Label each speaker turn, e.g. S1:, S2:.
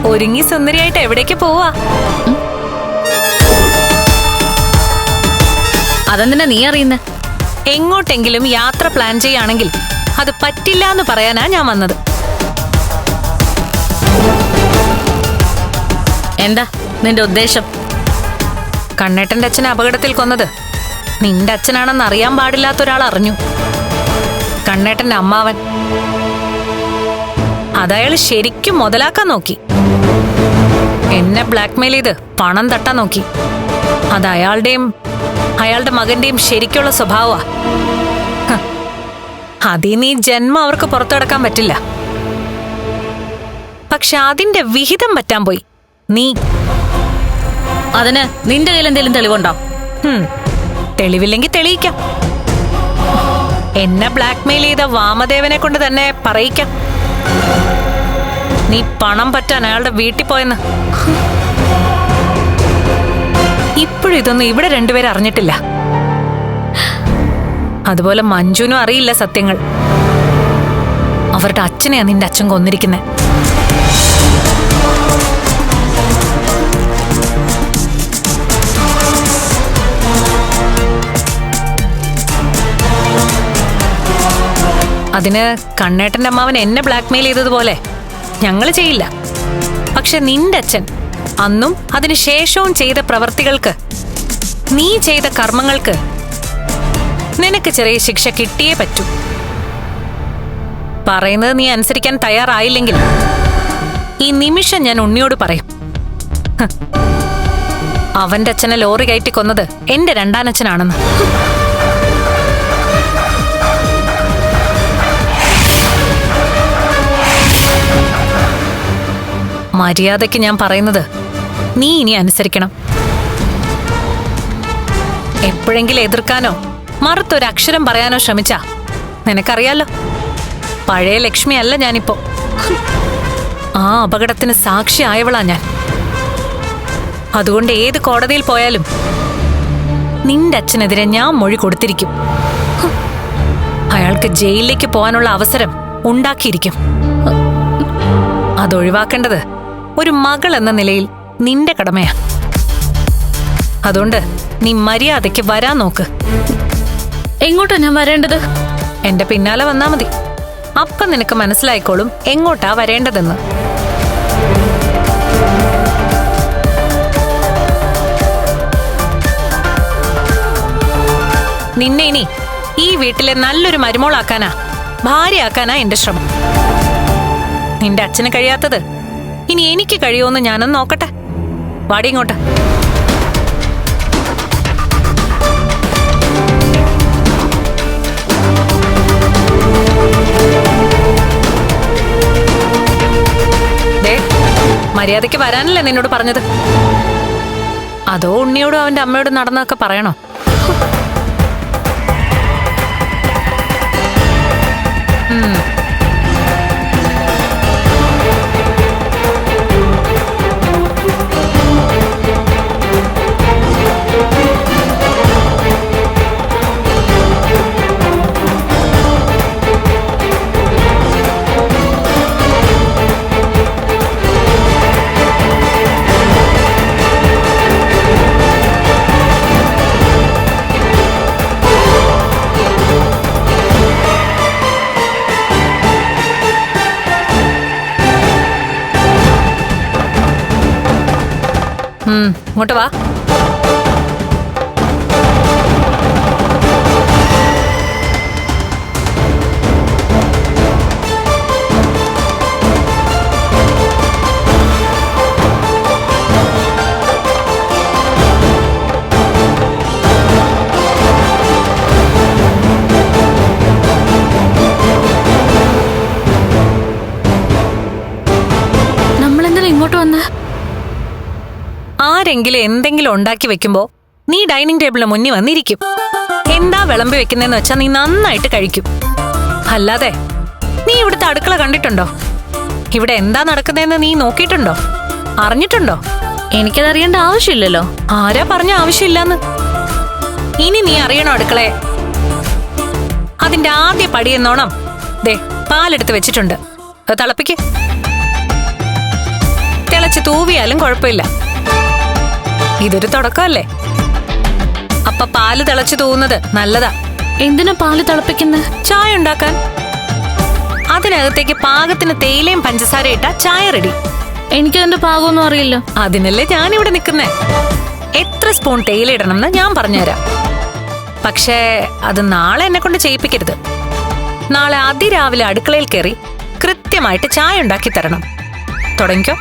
S1: ഒരുങ്ങി സുന്ദരിയായിട്ട് എവിടേക്ക് പോവാ?
S2: അതെന്തിനാ നീ അറിയുന്ന?
S1: എങ്ങോട്ടെങ്കിലും യാത്ര പ്ലാൻ ചെയ്യാണെങ്കിൽ അത് പറ്റില്ല എന്ന് പറയാനാ ഞാൻ വന്നത്.
S2: എന്താ നിന്റെ ഉദ്ദേശം?
S1: കണ്ണേട്ടന്റെ അച്ഛനെ അപകടത്തിൽ കൊന്നത് നിന്റെ അച്ഛനാണെന്ന് അറിയാൻ പാടില്ലാത്ത ഒരാൾ അറിഞ്ഞു. കണ്ണേട്ടന്റെ അമ്മാവൻ. അതയാൾ ശരിക്കും മുതലാക്കാൻ നോക്കി. എന്നെ ബ്ലാക്ക്മെയിൽ ചെയ്ത് പണം തട്ടാൻ നോക്കി. അത് അയാളുടെ മകന്റെയും ശരിക്കുള്ള സ്വഭാവമാ. അതിന് ഈ ജന്മം അവർക്ക് പുറത്തു കിടക്കാൻ പറ്റില്ല. പക്ഷെ അതിന്റെ വിഹിതം പറ്റാൻ പോയി നീ.
S2: അതിന് നിന്റെ കയ്യിൽ എന്തെങ്കിലും തെളിവുണ്ടോ?
S1: തെളിവില്ലെങ്കിൽ തെളിയിക്കാം. എന്നെ ബ്ലാക്ക്മെയിൽ ചെയ്ത വാമദേവനെ കൊണ്ട് തന്നെ പറയിക്കാം നീ പണം പറ്റാൻ അയാളുടെ വീട്ടിൽ പോയെന്ന്. ഇപ്പോഴും ഇതൊന്നും ഇവിടെ രണ്ടുപേരും അറിഞ്ഞിട്ടില്ല. അതുപോലെ മഞ്ജുനും അറിയില്ല സത്യങ്ങൾ. അവരുടെ അച്ഛനെയാ നിന്റെ അച്ഛൻ കൊന്നിരിക്കുന്നത്. അതിന് കണ്ണേട്ടന്റെ അമ്മാവൻ എന്നെ ബ്ലാക്ക്മെയിൽ ചെയ്തതുപോലെ ഞങ്ങള് ചെയ്യില്ല. പക്ഷെ നിന്റെ അച്ഛൻ അന്നും അതിനു ശേഷവും ചെയ്ത പ്രവർത്തികൾക്ക്, നീ ചെയ്ത കർമ്മങ്ങൾക്ക് നിനക്ക് ചെറിയ ശിക്ഷ കിട്ടിയേ പറ്റൂ. പറയുന്നത് നീ അനുസരിക്കാൻ തയ്യാറായില്ലെങ്കിൽ ഈ നിമിഷം ഞാൻ ഉണ്ണിയോട് പറയും, അവന്റെ അച്ഛനെ ലോറി കയറ്റി കൊന്നത് എന്റെ രണ്ടാനച്ഛനാണെന്ന്. മര്യാദയ്ക്ക് ഞാൻ പറയുന്നത് നീ ഇനി അനുസരിക്കണം. എപ്പോഴെങ്കിലും എതിർക്കാനോ മറുത്തൊരക്ഷരം പറയാനോ ശ്രമിച്ചാ നിനക്കറിയാലോ, പഴയ ലക്ഷ്മിയല്ല ഞാനിപ്പോ. ആ അപകടത്തിന് സാക്ഷിയായവളാ ഞാൻ. അതുകൊണ്ട് ഏത് കോടതിയിൽ പോയാലും നിന്റെ അച്ഛനെതിരെ ഞാൻ മൊഴി കൊടുത്തിരിക്കും. അയാൾക്ക് ജയിലിലേക്ക് പോകാനുള്ള അവസരം ഉണ്ടാക്കിയിരിക്കും. അതൊഴിവാക്കേണ്ടത് ഒരു മകൾ എന്ന നിലയിൽ നിന്റെ കടമയാ. അതുകൊണ്ട് നീ മര്യാദയ്ക്ക് വരാൻ നോക്ക്.
S2: എങ്ങോട്ടാ ഞാൻ വരേണ്ടത്?
S1: എന്റെ പിന്നാലെ വന്നാ മതി. അപ്പം നിനക്ക് മനസ്സിലായിക്കോളും എങ്ങോട്ടാ വരേണ്ടതെന്ന്. നിന്നെ ഇനി ഈ വീട്ടിലെ നല്ലൊരു മരുമോളാക്കാനാ, ഭാര്യയാക്കാനാ എന്റെ ശ്രമം. നിന്റെ അച്ഛന് കഴിയാത്തത് ഇനി എനിക്ക് കഴിയുമെന്ന് ഞാനൊന്ന് നോക്കട്ടെ. വാടി ഇങ്ങോട്ട്. മര്യാദയ്ക്ക് വരാനല്ലേ നിന്നോട് പറഞ്ഞത്? അതോ ഉണ്ണിയോടും അവന്റെ അമ്മയോടും നടന്നൊക്കെ പറയണോ? ഇങ്ങോട്ട് വാ.
S2: നമ്മളെന്തിനാ ഇങ്ങോട്ട് വന്ന്?
S1: ആരെങ്കിലും എന്തെങ്കിലും ഉണ്ടാക്കി വെക്കുമ്പോ നീ ഡൈനിങ് ടേബിളിന് മുന്നിൽ വന്നിരിക്കും. എന്താ വിളമ്പി വെക്കുന്നതെന്ന് വെച്ചാ നീ നന്നായിട്ട് കഴിക്കും. അല്ലാതെ നീ ഇവിടുത്തെ അടുക്കള കണ്ടിട്ടുണ്ടോ? ഇവിടെ എന്താ നടക്കുന്നതെന്ന് നീ നോക്കിയിട്ടുണ്ടോ? അറിഞ്ഞിട്ടുണ്ടോ?
S2: എനിക്കതറിയേണ്ട ആവശ്യമില്ലല്ലോ.
S1: ആരാ പറഞ്ഞ ആവശ്യമില്ലാന്ന്? ഇനി നീ അറിയണോ അടുക്കളയെ? അതിന്റെ ആദ്യ പടിയെന്നോണം പാലെടുത്ത് വെച്ചിട്ടുണ്ട്. തിളപ്പിക്ക്. തിളച്ച് തൂവിയാലും കുഴപ്പമില്ല. ഇതൊരു തുടക്കമല്ലേ? അപ്പൊ പാല് തിളച്ചു തൂവുന്നത് നല്ലതാ.
S2: എന്തിനാ പാല് തിളപ്പിക്കുന്നത്?
S1: ചായ ഉണ്ടാക്കാൻ. അതിനകത്തേക്ക് പാകത്തിന് തേയിലയും പഞ്ചസാര ഇട്ടാ ചായ റെഡി.
S2: എനിക്കതിന്റെ പാകമൊന്നും അറിയില്ല.
S1: അതിനല്ലേ ഞാനിവിടെ നിൽക്കുന്നേ. എത്ര സ്പൂൺ തേയില ഇടണം എന്ന് ഞാൻ പറഞ്ഞുതരാം. പക്ഷേ അത് നാളെ എന്നെ കൊണ്ട് ചെയ്യിപ്പിക്കരുത്. നാളെ അതിരാവിലെ അടുക്കളയിൽ കയറി കൃത്യമായിട്ട് ചായ ഉണ്ടാക്കി തരണം. തുടങ്ങിക്കോ.